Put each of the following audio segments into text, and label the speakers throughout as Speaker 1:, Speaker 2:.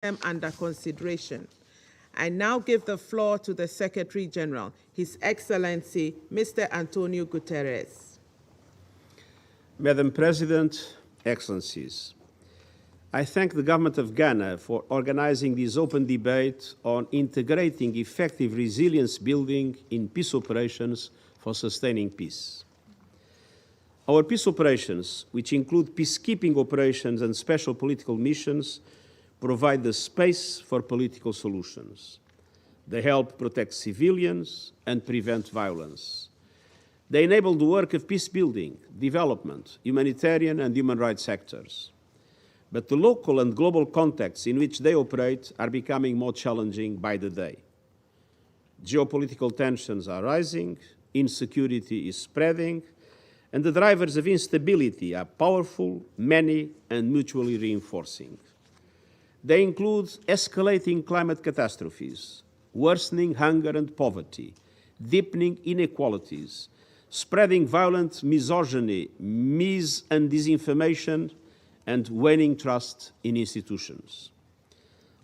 Speaker 1: under consideration. I now give the floor to the Secretary General, His Excellency, Mr. Antonio Guterres.
Speaker 2: Madam President, Excellencies, I thank the Government of Ghana for organizing this open debate on integrating effective resilience building in peace operations for sustaining peace. Our peace operations, which include peacekeeping operations and special political missions, provide the space for political solutions. They help protect civilians and prevent violence. They enable the work of peace building, development, humanitarian and human rights sectors. But the local and global contexts in which they operate are becoming more challenging by the day. Geopolitical tensions are rising, insecurity is spreading, and the drivers of instability are powerful, many, and mutually reinforcing. They include escalating climate catastrophes, worsening hunger and poverty, deepening inequalities, spreading violent misogyny, mis- and disinformation, and waning trust in institutions.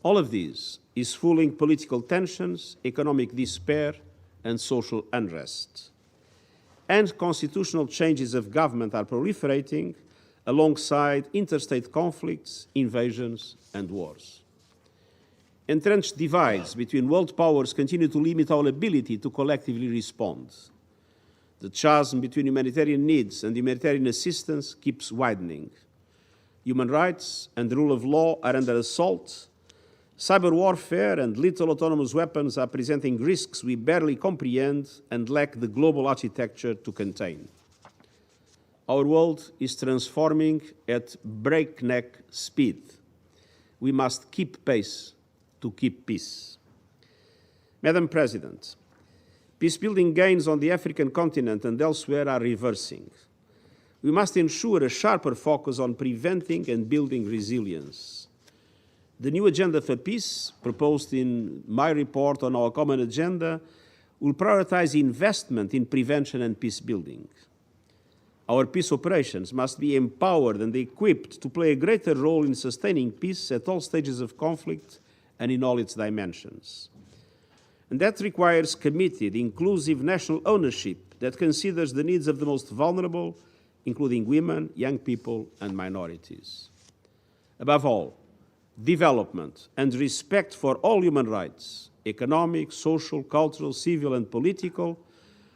Speaker 2: All of this is fueling political tensions, economic despair, and social unrest. And constitutional changes of government are proliferating alongside interstate conflicts, invasions, and wars. Entrenched divides between world powers continue to limit our ability to collectively respond. The chasm between humanitarian needs and humanitarian assistance keeps widening. Human rights and the rule of law are under assault. Cyber warfare and lethal autonomous weapons are presenting risks we barely comprehend and lack the global architecture to contain. Our world is transforming at breakneck speed. We must keep pace to keep peace. Madam President, peacebuilding gains on the African continent and elsewhere are reversing. We must ensure a sharper focus on preventing and building resilience. The new agenda for peace, proposed in my report on our common agenda, will prioritize investment in prevention and peace building. Our peace operations must be empowered and equipped to play a greater role in sustaining peace at all stages of conflict and in all its dimensions. And that requires committed, inclusive national ownership that considers the needs of the most vulnerable, including women, young people, and minorities. Above all, development and respect for all human rights, economic, social, cultural, civil, and political,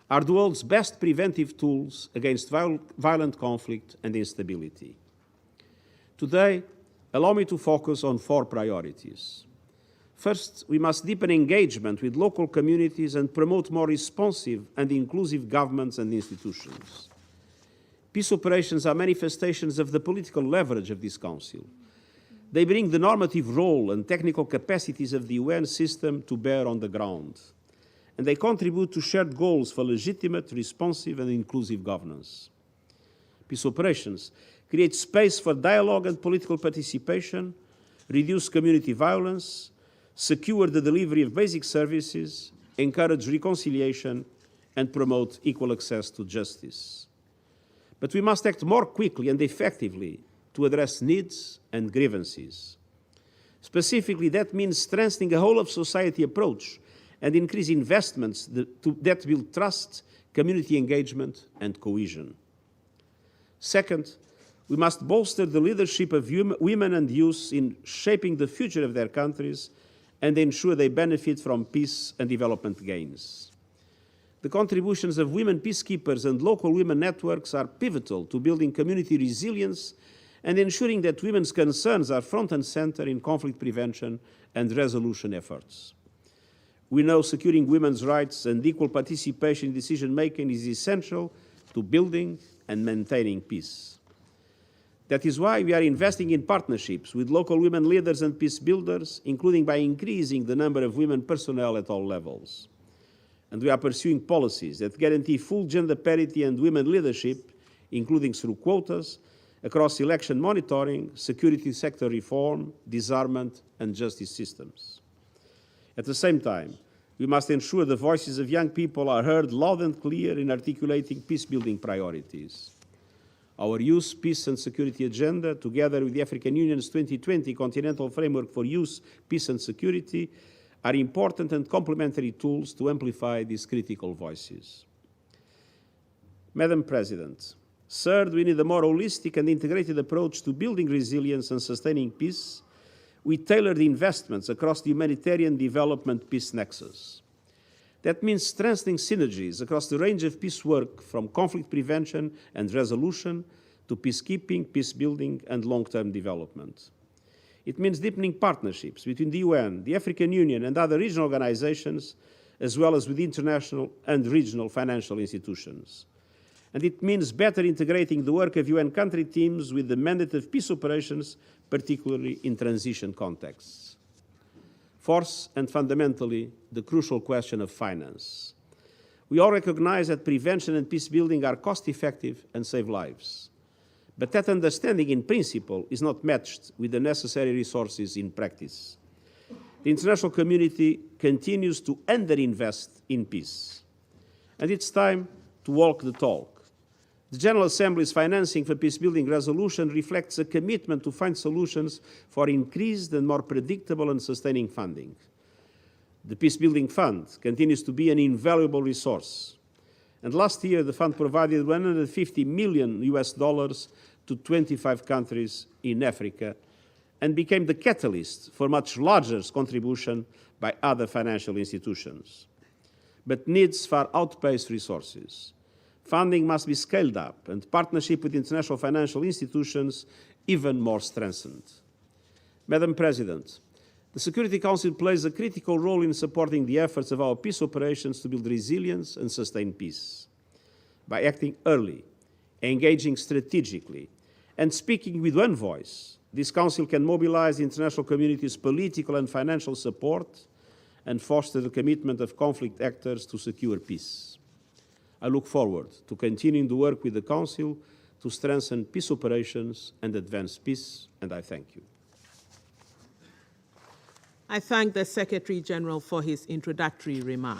Speaker 2: are the world's best preventive tools against violent conflict and instability. Today, allow me to focus on 4 priorities. First, we must deepen engagement with local communities and promote more responsive and inclusive governments and institutions. Peace operations are manifestations of the political leverage of this Council. They bring the normative role and technical capacities of the UN system to bear on the ground, and they contribute to shared goals for legitimate, responsive, and inclusive governance. Peace operations create space for dialogue and political participation, reduce community violence, secure the delivery of basic services, encourage reconciliation, and promote equal access to justice. But we must act more quickly and effectively to address needs and grievances. Specifically, that means strengthening a whole-of-society approach and increase investments that build trust, community engagement, and cohesion. Second, we must bolster the leadership of women and youth in shaping the future of their countries and ensure they benefit from peace and development gains. The contributions of women peacekeepers and local women networks are pivotal to building community resilience and ensuring that women's concerns are front and center in conflict prevention and resolution efforts. We know securing women's rights and equal participation in decision-making is essential to building and maintaining peace. That is why we are investing in partnerships with local women leaders and peace builders, including by increasing the number of women personnel at all levels. And we are pursuing policies that guarantee full gender parity and women leadership, including through quotas, across election monitoring, security sector reform, disarmament, and justice systems. At the same time, we must ensure the voices of young people are heard loud and clear in articulating peace-building priorities. Our Youth, Peace and Security Agenda, together with the African Union's 2020 Continental Framework for Youth, Peace and Security, are important and complementary tools to amplify these critical voices. Madam President, third, we need a more holistic and integrated approach to building resilience and sustaining peace with tailored investments across the humanitarian development peace nexus. That means strengthening synergies across the range of peace work, from conflict prevention and resolution to peacekeeping, peace building, and long-term development. It means deepening partnerships between the UN, the African Union, and other regional organizations, as well as with international and regional financial institutions. And it means better integrating the work of UN country teams with the mandate of peace operations, particularly in transition contexts. Fourth, and fundamentally, the crucial question of finance. We all recognize that prevention and peace building are cost-effective and save lives. But that understanding in principle is not matched with the necessary resources in practice. The international community continues to underinvest in peace. And it's time to walk the talk. The General Assembly's financing for peacebuilding resolution reflects a commitment to find solutions for increased and more predictable and sustaining funding. The Peacebuilding Fund continues to be an invaluable resource. And last year, the fund provided $150 million to 25 countries in Africa and became the catalyst for much larger contribution by other financial institutions. But needs far outpace resources. Funding must be scaled up and partnership with international financial institutions even more strengthened. Madam President, the Security Council plays a critical role in supporting the efforts of our peace operations to build resilience and sustain peace. By acting early, engaging strategically, and speaking with one voice, this Council can mobilize the international community's political and financial support and foster the commitment of conflict actors to secure peace. I look forward to continuing to work with the Council to strengthen peace operations and advance peace, and I thank you.
Speaker 1: I thank the Secretary General for his introductory remarks.